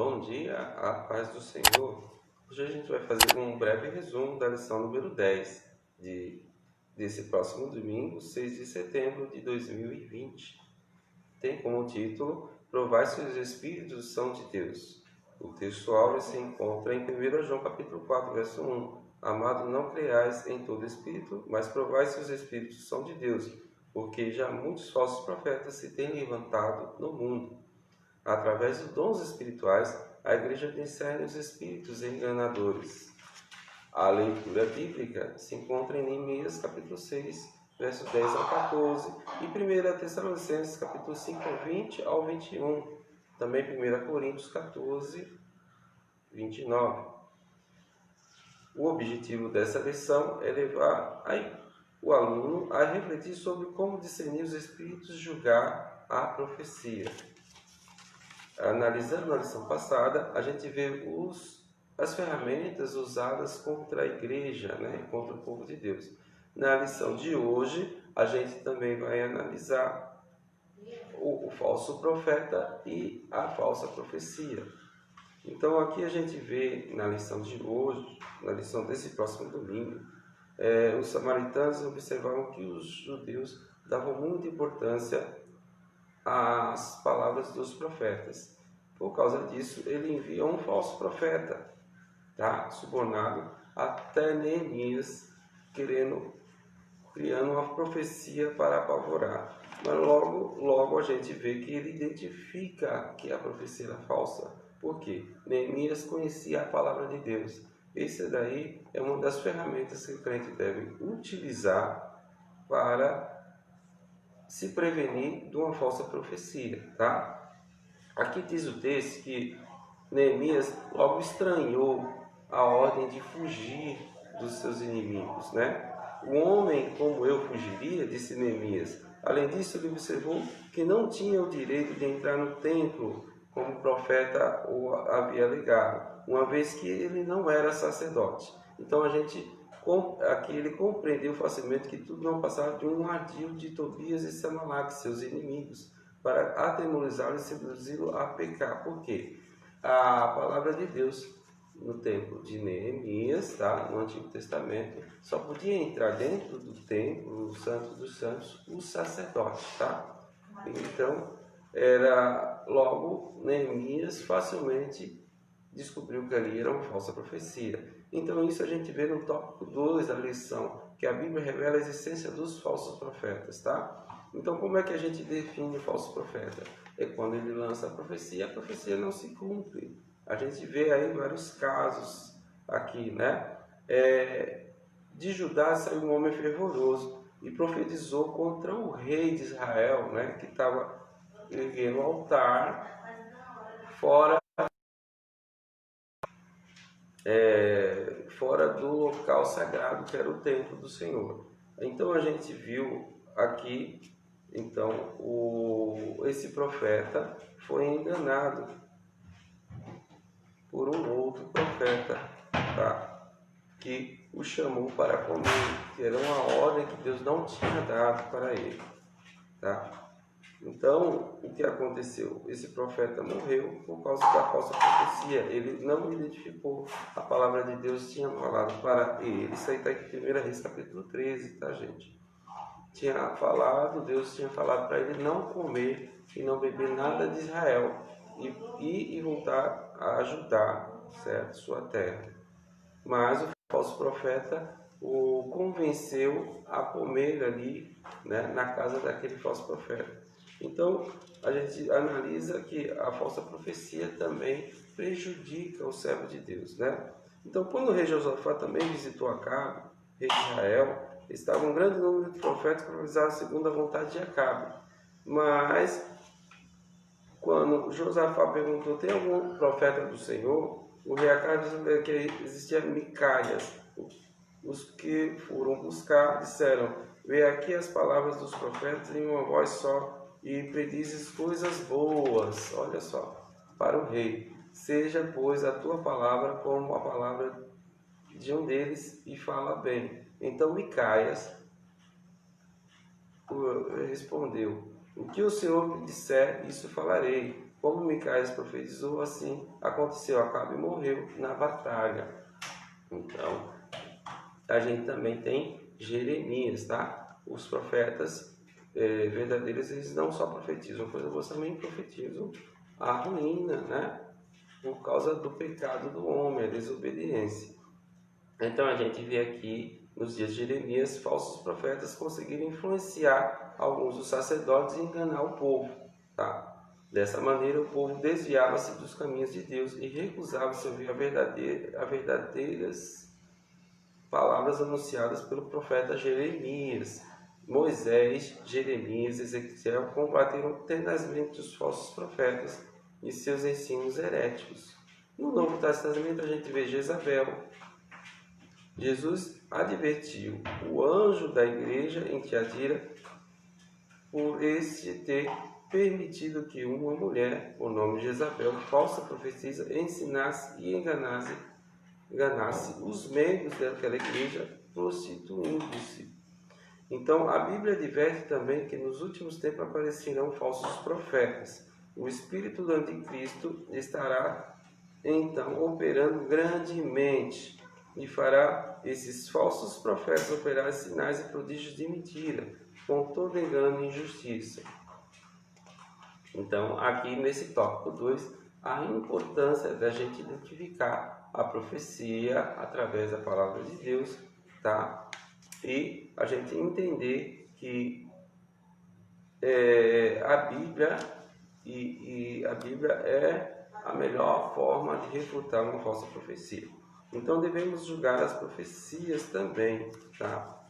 Bom dia, a paz do Senhor. Hoje a gente vai fazer um breve resumo da lição número 10 desse próximo domingo, 6 de setembro de 2020. Tem como título Provai se os Espíritos são de Deus. O texto áureo se encontra em 1 João capítulo 4, verso 1. Amado, não creiais em todo espírito, mas provai se os Espíritos são de Deus, porque já muitos falsos profetas se têm levantado no mundo. Através dos dons espirituais, a Igreja discerne os espíritos enganadores. A leitura bíblica se encontra em Neemias, capítulo 6, versos 10 ao 14, e 1 Tessalonicenses, capítulo 5, 20 ao 21, também 1 Coríntios 14, 29. O objetivo dessa lição é levar o aluno a refletir sobre como discernir os espíritos e julgar a profecia. Analisando na lição passada, a gente vê as ferramentas usadas contra a igreja, contra o povo de Deus. Na lição de hoje, a gente também vai analisar o falso profeta e a falsa profecia. Então, aqui a gente vê na lição de hoje, na lição desse próximo domingo, os samaritanos observavam que os judeus davam muita importância as palavras dos profetas. Por causa disso, ele envia um falso profeta, subornado até Neemias, criando uma profecia para apavorar. Mas logo a gente vê que ele identifica que a profecia era falsa. Por quê? Neemias conhecia a palavra de Deus. Esse daí é uma das ferramentas que o crente deve utilizar para se prevenir de uma falsa profecia, Aqui diz o texto que Neemias logo estranhou a ordem de fugir dos seus inimigos, Um homem como eu fugiria, disse Neemias. Além disso, ele observou que não tinha o direito de entrar no templo, como o profeta o havia alegado, uma vez que ele não era sacerdote. Então aqui ele compreendeu facilmente que tudo não passava de um ardil de Tobias e Sanballat, seus inimigos, para atemorizá-lo e seduzi-lo a pecar. Por quê? A palavra de Deus no templo de Neemias, no Antigo Testamento, só podia entrar dentro do templo, o Santo dos Santos, o sacerdote, Então, logo Neemias facilmente descobriu que ali era uma falsa profecia. Então isso a gente vê no tópico 2 da lição, que a Bíblia revela a existência dos falsos profetas, Então como é que a gente define o falso profeta? É quando ele lança a profecia não se cumpre. A gente vê aí vários casos aqui, De Judá saiu um homem fervoroso e profetizou contra o rei de Israel, que estava erguendo o altar fora do local sagrado, que era o templo do Senhor. Então a gente viu aqui, esse profeta foi enganado por um outro profeta, que o chamou para comer, que era uma ordem que Deus não tinha dado para ele, Então, o que aconteceu? Esse profeta morreu por causa da falsa profecia. Ele não identificou. A palavra de Deus tinha falado para ele. Isso aí está aqui em 1 Reis, capítulo 13, gente? Deus tinha falado para ele não comer e não beber nada de Israel e voltar a ajudar, certo? Sua terra. Mas o falso profeta o convenceu a comer ali, na casa daquele falso profeta. Então, a gente analisa que a falsa profecia também prejudica o servo de Deus, Então, quando o rei Josafá também visitou Acabe, rei de Israel, estava um grande número de profetas que profetizavam segundo a vontade de Acabe. Mas, quando Josafá perguntou, tem algum profeta do Senhor? O rei Acabe disse que existia Micaias. Os que foram buscar disseram, vê aqui as palavras dos profetas em uma voz só, e predizes coisas boas, olha só, para o rei. Seja, pois, a tua palavra como a palavra de um deles, e fala bem. Então Micaias respondeu, o que o Senhor me disser, isso falarei. como Micaías profetizou, assim aconteceu. Acabe morreu na batalha. Então, a gente também tem Jeremias, tá? Os profetas verdadeiros, eles não só profetizam, coisas também profetizam a ruína, né? Por causa do pecado do homem, a desobediência. Então a gente vê aqui, nos dias de Jeremias, falsos profetas conseguiram influenciar alguns dos sacerdotes e enganar o povo, tá? Dessa maneira, o povo desviava-se dos caminhos de Deus e recusava-se a ouvir as verdadeiras palavras anunciadas pelo profeta Jeremias. Moisés, Jeremias e Ezequiel combateram tenazmente os falsos profetas e seus ensinos heréticos. No Novo Testamento a gente vê Jezabel. Jesus advertiu o anjo da igreja em Tiatira por este ter permitido que uma mulher, por nome de Jezabel, falsa profetisa, ensinasse e enganasse os membros daquela igreja, prostituindo-se. Então, a Bíblia adverte também que nos últimos tempos aparecerão falsos profetas. O espírito do anticristo estará, então, operando grandemente e fará esses falsos profetas operar sinais e prodígios de mentira, com todo engano e injustiça. Então, aqui nesse tópico 2, a importância da gente identificar a profecia através da palavra de Deus, tá? E a gente entender que a Bíblia a Bíblia é a melhor forma de refutar uma falsa profecia. Então devemos julgar as profecias também, tá?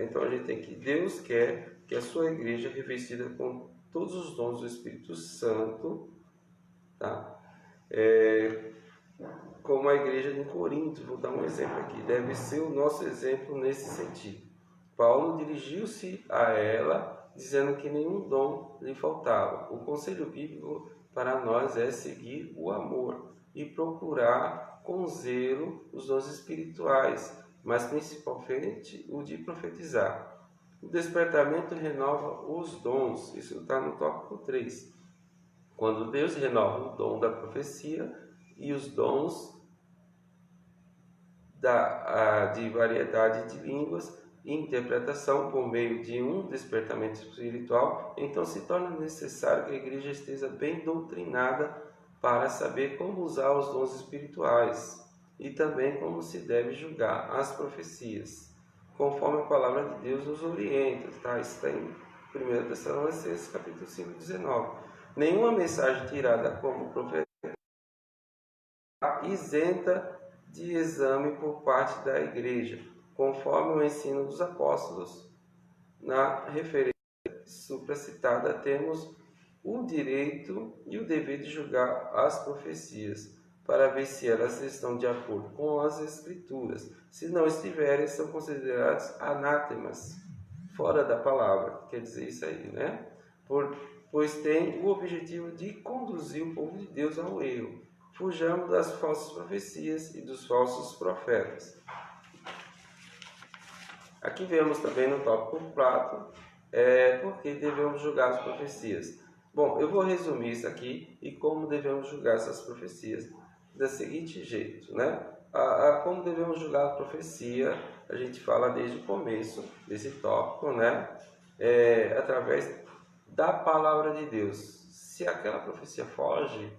Então a gente tem que Deus quer que a sua igreja revestida com todos os dons do Espírito Santo, tá? Como a igreja de Corinto, vou dar um exemplo aqui, deve ser o nosso exemplo nesse sentido. Paulo dirigiu-se a ela dizendo que nenhum dom lhe faltava. O conselho bíblico para nós é seguir o amor e procurar com zelo os dons espirituais, mas principalmente o de profetizar. O despertamento renova os dons, isso está no tópico 3. Quando Deus renova o dom da profecia e os dons de variedade de línguas e interpretação por meio de um despertamento espiritual, então se torna necessário que a igreja esteja bem doutrinada para saber como usar os dons espirituais e também como se deve julgar as profecias, conforme a palavra de Deus nos orienta, tá? Isso está em 1 Tessalonicenses capítulo 5, 19. Nenhuma mensagem tirada como profecia isenta de exame por parte da igreja, conforme o ensino dos apóstolos. Na referência supracitada, temos o direito e o dever de julgar as profecias, para ver se elas estão de acordo com as Escrituras. Se não estiverem, são consideradas anátemas, fora da palavra. Quer dizer isso aí, né? Pois tem o objetivo de conduzir o povo de Deus ao erro. Fujamos das falsas profecias e dos falsos profetas. Aqui vemos também no tópico 4, por que devemos julgar as profecias. Bom, eu vou resumir isso aqui e como devemos julgar essas profecias da seguinte jeito, né? Como devemos julgar a profecia, a gente fala desde o começo desse tópico, né? Através da palavra de Deus. Se aquela profecia foge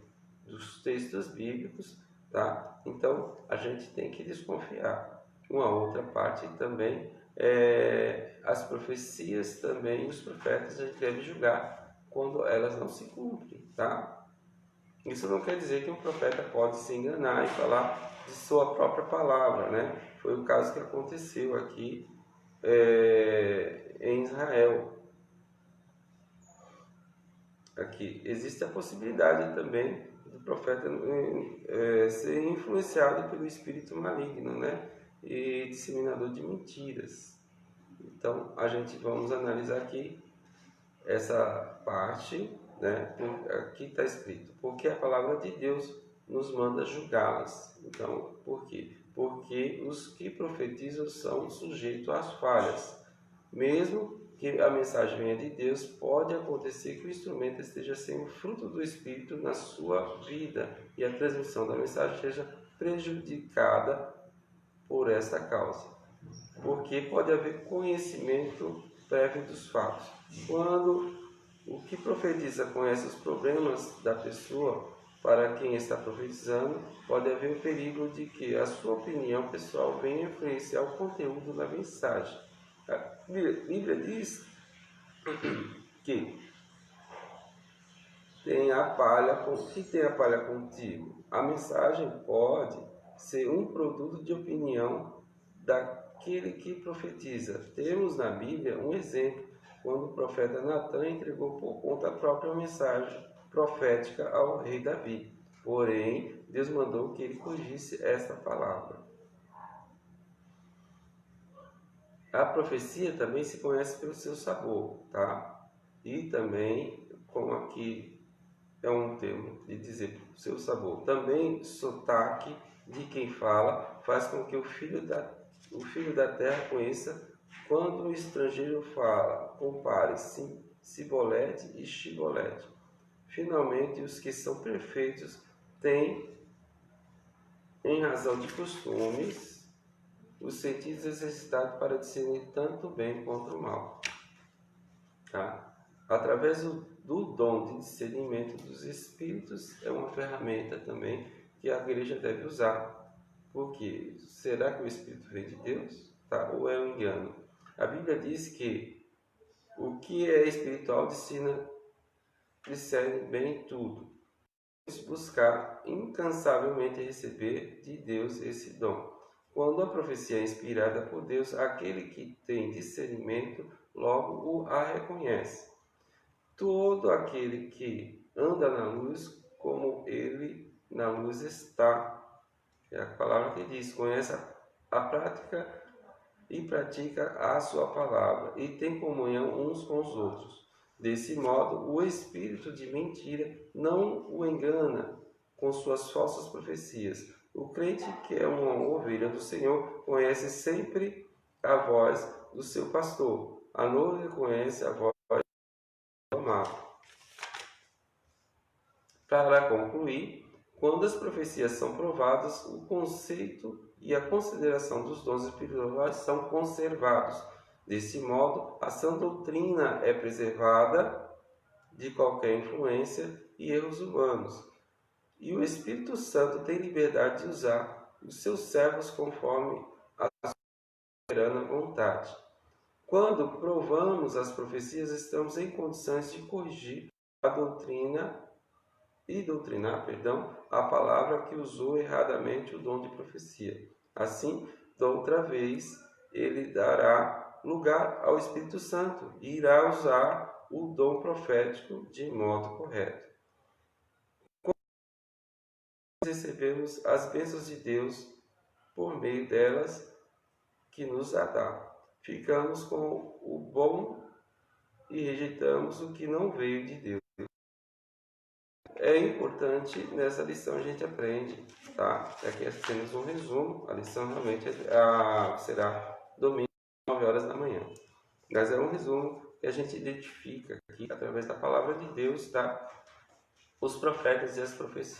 dos textos bíblicos, tá? Então a gente tem que desconfiar. Uma outra parte também as profecias também, os profetas, a gente deve julgar quando elas não se cumprem, tá? Isso não quer dizer que um profeta pode se enganar e falar de sua própria palavra, né? Foi o caso que aconteceu aqui em Israel. Aqui existe a possibilidade também do profeta ser influenciado pelo espírito maligno, né? E disseminador de mentiras. Então, vamos analisar aqui essa parte, né? Aqui está escrito, porque a palavra de Deus nos manda julgá-las. Então, por quê? Porque os que profetizam são sujeitos às falhas, mesmo que a mensagem venha de Deus, pode acontecer que o instrumento esteja sem o fruto do Espírito na sua vida e a transmissão da mensagem seja prejudicada por esta causa. Porque pode haver conhecimento prévio dos fatos. Quando o que profetiza conhece os problemas da pessoa, para quem está profetizando, pode haver o perigo de que a sua opinião pessoal venha influenciar o conteúdo da mensagem. A Bíblia diz que tem a palha contigo. A mensagem pode ser um produto de opinião daquele que profetiza. Temos na Bíblia um exemplo, quando o profeta Natan entregou por conta própria a mensagem profética ao rei Davi. Porém, Deus mandou que ele corrigisse esta palavra. A profecia também se conhece pelo seu sabor, tá? E também, como aqui é um termo de dizer seu sabor, também sotaque de quem fala faz com que o filho da terra conheça. Quando o estrangeiro fala, compare cibolete e chibolete. Finalmente, os que são perfeitos têm, em razão de costumes, os sentidos exercitados para discernir tanto o bem quanto o mal. Tá? Através do dom de discernimento dos espíritos, é uma ferramenta também que a igreja deve usar. Porque será que o espírito vem de Deus? Tá? Ou é um engano? A Bíblia diz que o que é espiritual discerne bem tudo. Vamos buscar incansavelmente receber de Deus esse dom. Quando a profecia é inspirada por Deus, aquele que tem discernimento logo a reconhece. Todo aquele que anda na luz, como ele na luz está. É a palavra que diz, conhece a prática e pratica a sua palavra, e tem comunhão uns com os outros. Desse modo, o espírito de mentira não o engana com suas falsas profecias. O crente, que é uma ovelha do Senhor, conhece sempre a voz do seu pastor. A noiva conhece a voz do amado. Para concluir, quando as profecias são provadas, o conceito e a consideração dos dons espirituais são conservados. Desse modo, a sã doutrina é preservada de qualquer influência e erros humanos. E o Espírito Santo tem liberdade de usar os seus servos conforme a sua soberana vontade. Quando provamos as profecias, estamos em condições de corrigir a doutrinar a palavra que usou erradamente o dom de profecia. Assim, da outra vez, ele dará lugar ao Espírito Santo e irá usar o dom profético de modo correto. Recebemos as bênçãos de Deus por meio delas que nos dá. Ficamos com o bom e rejeitamos o que não veio de Deus. É importante, nessa lição a gente aprende, tá? Aqui é apenas um resumo, a lição realmente será domingo, 9 horas da manhã. Mas é um resumo que a gente identifica aqui, através da palavra de Deus, tá? Os profetas e as profecias.